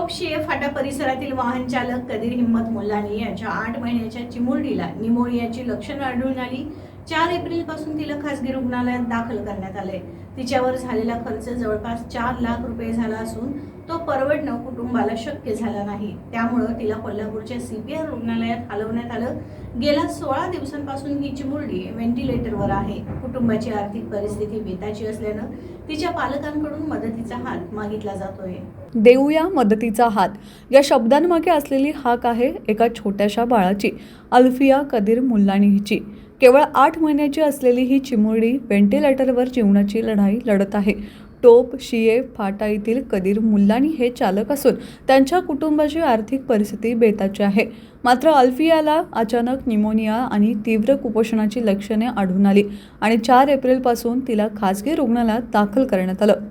टोप शिए फाटा परिसरातील वाहन चालक कदीर हिम्मत मुल्लानी यांच्या 8 महिन्याच्या चिमुरडीला निमोनियाची लक्षणं आढळून आली। 4 एप्रिल पासून तिला खासगी रुग्णालयात दाखल करण्यात आले। तिच्यावर झालेला खर्च जवळपास 4 लाख रुपये झाला असून तो परवडणं कुटुंबाला शक्य झाला नाही। त्यामुळे तिला कोल्हापूरच्या CPR रुग्णालयात हलवण्यात आलं। गेल्या 16 दिवसांपासून ही चिमुरडी व्हेंटिलेटरवर आहे। कुटुंबाची आर्थिक परिस्थिती बेताची असल्यानं तिच्या पालकांकडून मदतीचा हात मागितला जातोय। देऊया मदतीचा हात या शब्दांमागे असलेली हाक आहे एका छोट्याशा बाळाची, अल्फिया कदीर मुल्लानी हिची। केवळ 8 महिन्याची असलेली ही चिमुरडी व्हेंटिलेटरवर जीवनाची लढाई लढत आहे। टोप शिए फाटा येथील कदीर मुल्लानी हे चालक असून त्यांच्या कुटुंबाची आर्थिक परिस्थिती बेताची आहे। मात्र अल्फियाला अचानक निमोनिया आणि तीव्र कुपोषणाची लक्षणे आढळून आली आणि 4 एप्रिलपासून तिला खासगी रुग्णालयात दाखल करण्यात आलं।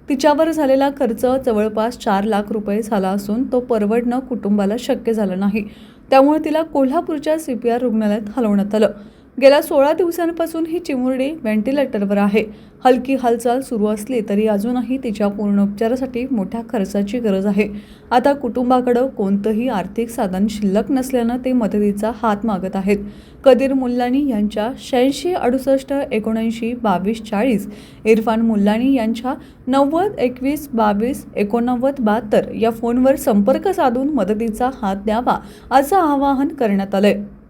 तिच्यावर झालेला खर्च जवळपास 4 लाख रुपये झाला असून तो परवडणं कुटुंबाला शक्य झालं नाही। त्यामुळे तिला कोल्हापूरच्या CPR रुग्णालयात हलवण्यात आलं। गेल्या 16 दिवसांपासून ही चिमुरडी व्हेंटिलेटरवर आहे। हलकी हालचाल सुरू असली तरी अजूनही तिच्या पूर्ण उपचारासाठी मोठ्या खर्चाची गरज आहे। आता कुटुंबाकडे कोणतंही आर्थिक साधन शिल्लक नसल्यानं ते मदतीचा हात मागत आहेत। कदीर मुल्लानी यांच्या 86 68 79 22 40, इरफान मुल्लानी यांच्या 90 21 22 89 72 या फोनवर संपर्क साधून मदतीचा हात द्यावा असं आवाहन करण्यात आलंय।